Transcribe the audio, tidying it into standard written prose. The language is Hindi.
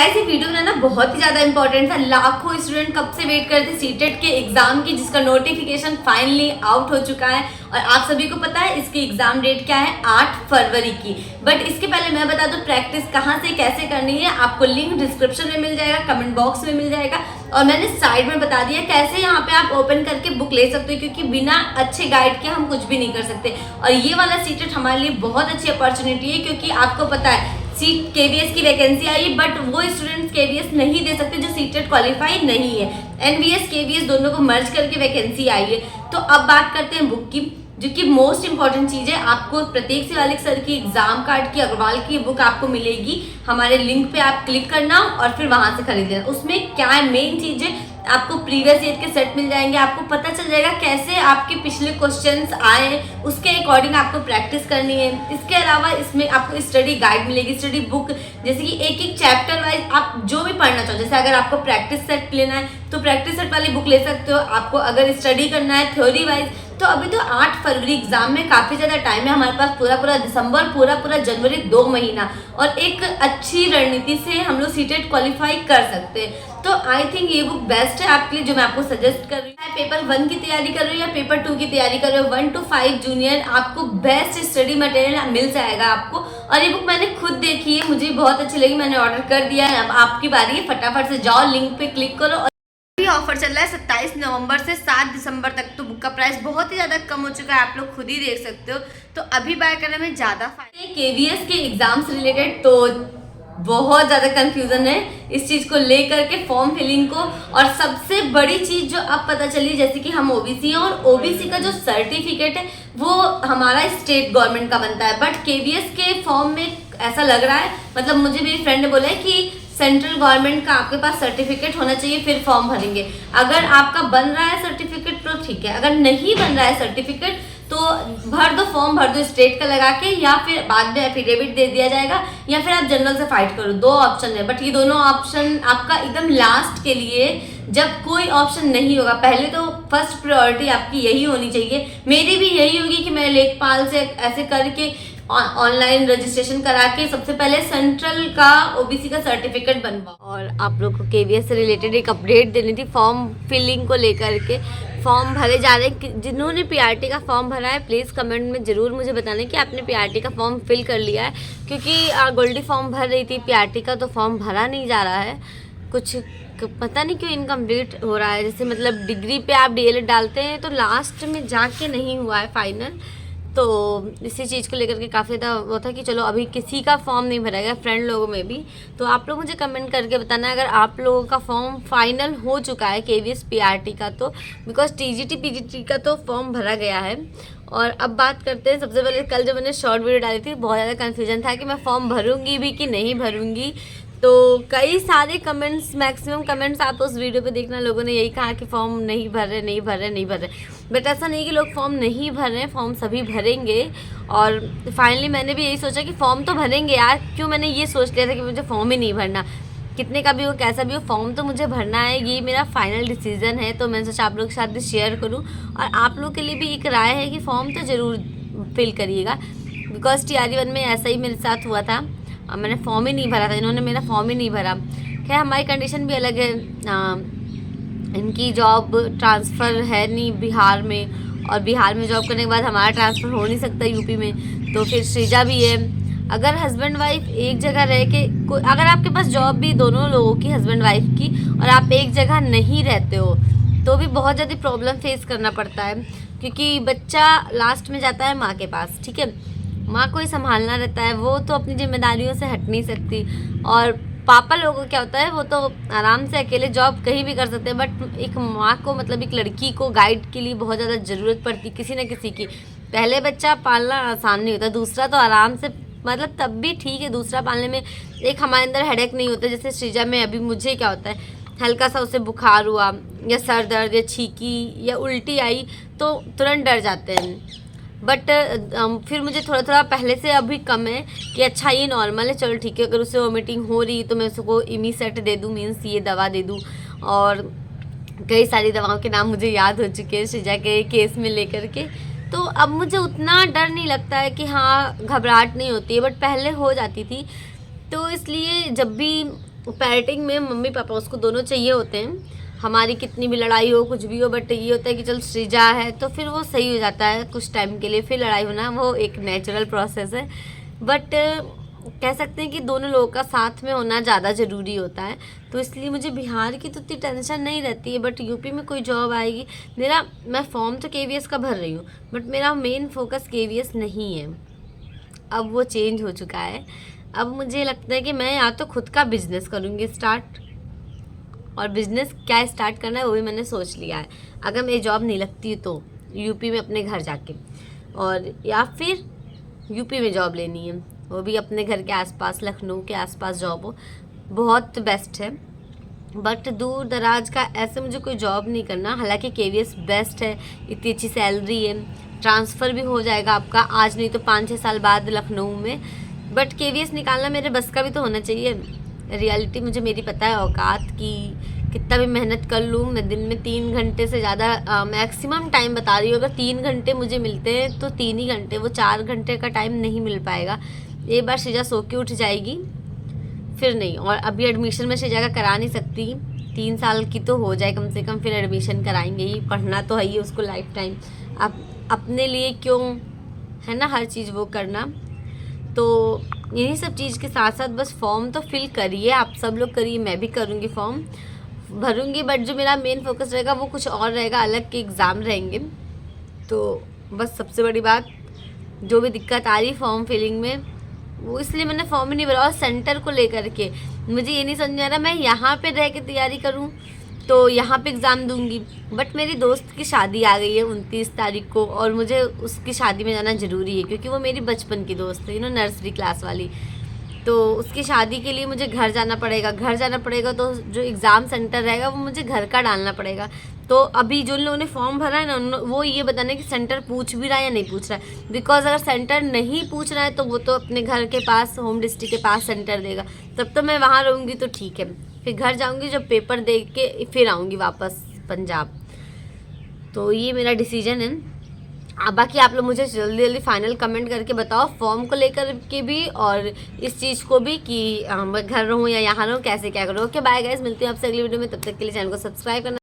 गाइस ये वीडियो बनाना बहुत ही ज्यादा इंपॉर्टेंट था। लाखों स्टूडेंट कब से वेट करते सीटेट के एग्जाम की, जिसका नोटिफिकेशन फाइनली आउट हो चुका है और आप सभी को पता है इसकी एग्जाम डेट क्या है, 8 फरवरी की। बट इसके पहले मैं बता दूं प्रैक्टिस कहाँ से कैसे करनी है। आपको लिंक डिस्क्रिप्शन में मिल जाएगा, कमेंट बॉक्स में मिल जाएगा और मैंने साइड में बता दिया कैसे यहाँ पे आप ओपन करके बुक ले सकते हो, क्योंकि बिना अच्छे गाइड के हम कुछ भी नहीं कर सकते। और ये वाला सीटेट हमारे लिए बहुत अच्छी अपॉर्चुनिटी है, क्योंकि आपको पता है सीट केवीएस की वैकेंसी आई, बट वो स्टूडेंट्स केवीएस नहीं दे सकते जो सीटेट क्वालिफाई नहीं है। एनवीएस केवीएस दोनों को मर्ज करके वैकेंसी आई है। तो अब बात करते हैं बुक की, जो कि मोस्ट इंपॉर्टेंट चीज है। आपको प्रत्येक शिवालिक सर की एग्जाम कार्ड की, अग्रवाल की बुक आपको मिलेगी। हमारे लिंक पे आप क्लिक करना और फिर वहां से खरीद लेना। उसमें क्या है मेन चीज है, आपको प्रीवियस ईयर के सेट मिल जाएंगे। आपको पता चल जाएगा कैसे आपके पिछले क्वेश्चंस आए, उसके अकॉर्डिंग आपको प्रैक्टिस करनी है। इसके अलावा इसमें आपको स्टडी गाइड मिलेगी, स्टडी बुक, जैसे कि एक एक चैप्टर वाइज आप जो भी पढ़ना चाहो। जैसे अगर आपको प्रैक्टिस सेट लेना है तो प्रैक्टिस सेट वाली बुक ले सकते हो। आपको अगर स्टडी करना है थ्योरी वाइज, तो अभी तो 8 फरवरी एग्जाम में काफी ज्यादा टाइम है हमारे पास। पूरा दिसंबर, पूरा जनवरी, 2 महीना और एक अच्छी रणनीति से हम लोग सीटेट क्वालिफाई कर सकते हैं। तो आई थिंक ये बुक बेस्ट है आपके लिए, जो मैं आपको सजेस्ट कर रही हूँ। पेपर 1 की तैयारी कर रही हो या पेपर 2 की तैयारी कर रहे हो, 1 to 5 जूनियर आपको बेस्ट स्टडी मटेरियल मिल जाएगा आपको। और ये बुक मैंने खुद देखी है, मुझे बहुत अच्छी लगी, मैंने ऑर्डर कर दिया है। अब आपकी बारी है, फटाफट से जाओ, लिंक पे क्लिक करो। और ऑफर चल रहा है 27 नवंबर से 7 दिसंबर तक। तो बुक का प्राइस बहुत ही ज्यादा कम हो चुका है, आप लोग खुद ही देख सकते हो। तो अभी बाय करने में ज्यादा फायदा है। केवीएस के एग्जाम से रिलेटेड तो बहुत ज्यादा कंफ्यूजन है इस चीज को लेकर के, फॉर्म फिलिंग को। और सबसे बड़ी चीज जो अब पता चली, जैसे कि हम ओबीसी हैं और ओबीसी का जो सर्टिफिकेट है वो हमारा स्टेट गवर्नमेंट का बनता है। बट केवीएस के फॉर्म में ऐसा लग रहा है, मतलब मुझे मेरी फ्रेंड ने बोला है कि सेंट्रल गवर्नमेंट का आपके पास सर्टिफिकेट होना चाहिए फिर फॉर्म भरेंगे। अगर आपका बन रहा है सर्टिफिकेट तो ठीक है, अगर नहीं बन रहा है सर्टिफिकेट तो भर दो, फॉर्म भर दो स्टेट का लगा के, या फिर बाद में एफिडेविट दे दिया जाएगा, या फिर आप जनरल से फाइट करो। 2 ऑप्शन है, बट ये दोनों ऑप्शन आपका एकदम लास्ट के लिए, जब कोई ऑप्शन नहीं होगा। पहले तो फर्स्ट प्रायोरिटी आपकी यही होनी चाहिए। मेरी भी यही होगी कि मैं लेखपाल से ऐसे करके ऑनलाइन रजिस्ट्रेशन करा के सबसे पहले सेंट्रल का ओबीसी का सर्टिफिकेट बनवाओ। और आप लोग को केवीएस से रिलेटेड एक अपडेट देनी थी फॉर्म फिलिंग को लेकर के। फॉर्म भरे जा रहे हैं, जिन्होंने पीआरटी का फॉर्म भरा है प्लीज़ कमेंट में ज़रूर मुझे बताना कि आपने पीआरटी का फॉर्म फिल कर लिया है, क्योंकि गोल्डी फॉर्म भर रही थी, पीआरटी का तो फॉर्म भरा नहीं जा रहा है। कुछ पता नहीं क्यों इनकम्प्लीट हो रहा है। जैसे मतलब डिग्री पे आप डीएलएड डालते हैं तो लास्ट में जाके नहीं हुआ है फाइनल। तो इसी चीज़ को लेकर के काफ़ी ज़्यादा वो था कि चलो अभी किसी का फॉर्म नहीं भरा गया, फ्रेंड लोगों में भी। तो आप लोग मुझे कमेंट करके बताना अगर आप लोगों का फॉर्म फाइनल हो चुका है केवीएस पीआरटी का, तो बिकॉज टीजीटी पीजीटी का तो फॉर्म भरा गया है। और अब बात करते हैं, सबसे पहले कल जब मैंने शॉर्ट वीडियो डाली थी बहुत ज़्यादा कन्फ्यूजन था कि मैं फॉर्म भरूँगी भी कि नहीं भरूँगी। तो कई सारे कमेंट्स, मैक्सिमम कमेंट्स आप उस वीडियो पे देखना, लोगों ने यही कहा कि फॉर्म नहीं भर रहे। बट ऐसा नहीं कि लोग फॉर्म नहीं भर रहे हैं, फॉर्म सभी भरेंगे। और फाइनली मैंने भी यही सोचा कि फॉर्म तो भरेंगे यार, क्यों मैंने ये सोच लिया था कि मुझे फॉर्म ही नहीं भरना। कितने का भी हो, कैसा भी हो, फॉर्म तो मुझे भरना है, ये मेरा फाइनल डिसीजन है। तो मैंने सोचा आप लोग के साथ भी शेयर करूँ और आप लोग के लिए भी एक राय है कि फॉर्म तो ज़रूर फिल करिएगा। बिकॉज TRE 1 में ऐसा ही मेरे साथ हुआ था, मैंने फॉर्म ही नहीं भरा था, इन्होंने मेरा फॉर्म ही नहीं भरा। खैर हमारी कंडीशन भी अलग है, इनकी जॉब ट्रांसफ़र है नहीं बिहार में, और बिहार में जॉब करने के बाद हमारा ट्रांसफ़र हो नहीं सकता यूपी में। तो फिर श्रीजा भी है। अगर हस्बैंड वाइफ एक जगह रह के, अगर आपके पास जॉब भी दोनों लोगों की, हस्बैंड वाइफ की, और आप एक जगह नहीं रहते हो तो भी बहुत ज़्यादा प्रॉब्लम फेस करना पड़ता है, क्योंकि बच्चा लास्ट में जाता है माँ के पास। ठीक है, माँ को ही संभालना रहता है, वो तो अपनी जिम्मेदारियों से हट नहीं सकती। और पापा लोगों को क्या होता है, वो तो आराम से अकेले जॉब कहीं भी कर सकते हैं, बट एक माँ को, मतलब एक लड़की को गाइड के लिए बहुत ज़्यादा ज़रूरत पड़ती किसी न किसी की। पहले बच्चा पालना आसान नहीं होता, दूसरा तो आराम से, मतलब तब भी ठीक है, दूसरा पालने में एक हमारे अंदर हेडेक नहीं होता। जैसे श्रीजा में अभी मुझे क्या होता है, हल्का सा उसे बुखार हुआ या सर दर्द या छींकी या उल्टी आई तो तुरंत डर जाते हैं। बट फिर मुझे थोड़ा पहले से अभी कम है कि अच्छा ये नॉर्मल है, चलो ठीक है। अगर उसे वॉमिटिंग हो रही तो मैं उसको इमी सेट दे दूँ, मीन्स ये दवा दे दूँ। और कई सारी दवाओं के नाम मुझे याद हो चुके हैं श्रीजा के केस में लेकर के। तो अब मुझे उतना डर नहीं लगता है कि हाँ घबराहट नहीं होती है, बट पहले हो जाती थी। तो इसलिए जब भी पेरेंटिंग में मम्मी पापा उसको दोनों चाहिए होते हैं। हमारी कितनी भी लड़ाई हो कुछ भी हो, बट ये होता है कि चल सृजा है तो फिर वो सही हो जाता है कुछ टाइम के लिए, फिर लड़ाई होना वो एक नेचुरल प्रोसेस है। बट कह सकते हैं कि दोनों लोगों का साथ में होना ज़्यादा ज़रूरी होता है। तो इसलिए मुझे बिहार की तो इतनी टेंशन नहीं रहती है, बट यूपी में कोई जॉब आएगी। मैं फॉर्म तो केवीएस का भर रही हूँ, बट मेरा मेन फोकस केवीएस नहीं है, अब वो चेंज हो चुका है। अब मुझे लगता है कि मैं या तो खुद का बिजनेस करूँगी स्टार्ट, और बिजनेस क्या स्टार्ट करना है वो भी मैंने सोच लिया है। अगर मेरी जॉब नहीं लगती तो यूपी में अपने घर जाके, और या फिर यूपी में जॉब लेनी है, वो भी अपने घर के आसपास, लखनऊ के आसपास जॉब हो, बहुत बेस्ट है। बट दूर दराज का ऐसे मुझे कोई जॉब नहीं करना। हालांकि केवीएस बेस्ट है, इतनी अच्छी सैलरी है, ट्रांसफ़र भी हो जाएगा आपका आज नहीं तो 5-6 साल बाद लखनऊ में। बट केवीएस निकालना मेरे बस का भी तो होना चाहिए। रियलिटी मुझे मेरी पता है औकात की, कितना भी मेहनत कर लूँ मैं दिन में 3 घंटे से ज़्यादा मैक्सिमम टाइम बता रही हूँ, अगर 3 घंटे मुझे मिलते हैं तो 3 ही घंटे, वो 4 घंटे का टाइम नहीं मिल पाएगा। एक बार सृजा सो के उठ जाएगी फिर नहीं, और अभी एडमिशन में सृजा का करा नहीं सकती, 3 साल की तो हो जाए कम से कम, फिर एडमिशन कराएंगे ही, पढ़ना तो है ही उसको लाइफ टाइम। अब अपने लिए क्यों, है ना, हर चीज़ वो करना। तो यही सब चीज़ के साथ साथ बस फॉर्म तो फिल करिए, आप सब लोग करिए, मैं भी करूँगी, फॉर्म भरूँगी। बट जो मेरा मेन फोकस रहेगा वो कुछ और रहेगा, अलग के एग्ज़ाम रहेंगे। तो बस सबसे बड़ी बात जो भी दिक्कत आ रही फॉर्म फिलिंग में, वो इसलिए मैंने फॉर्म ही नहीं भरा। और सेंटर को लेकर के मुझे ये नहीं समझ आ रहा मैं यहाँ पे रह के तैयारी करूँ तो यहाँ पे एग्ज़ाम दूंगी, बट मेरी दोस्त की शादी आ गई है 29 तारीख को, और मुझे उसकी शादी में जाना ज़रूरी है क्योंकि वो मेरी बचपन की दोस्त है, नर्सरी क्लास वाली। तो उसकी शादी के लिए मुझे घर जाना पड़ेगा, तो जो एग्ज़ाम सेंटर रहेगा वो मुझे घर का डालना पड़ेगा। तो अभी जो लोगों ने फॉर्म भरा है ना, वो ये बताना है कि सेंटर पूछ भी रहा है या नहीं पूछ रहा है। बिकॉज अगर सेंटर नहीं पूछ रहा है तो वो तो अपने घर के पास, होम डिस्ट्रिक्ट के पास सेंटर देगा, तब तो मैं वहाँ रहूँगी तो ठीक है। फिर घर जाऊँगी, जब पेपर दे के फिर आऊँगी वापस पंजाब। तो ये मेरा डिसीजन है। अब बाकी आप लोग मुझे जल्दी जल्दी फाइनल कमेंट करके बताओ फॉर्म को लेकर के भी, और इस चीज़ को भी कि मैं घर रहूँ या यहाँ रहूँ, कैसे क्या करूँ। ओके बाय गाइस, मिलती हूँ आपसे अगली वीडियो में, तब तक के लिए चैनल को सब्सक्राइब करना।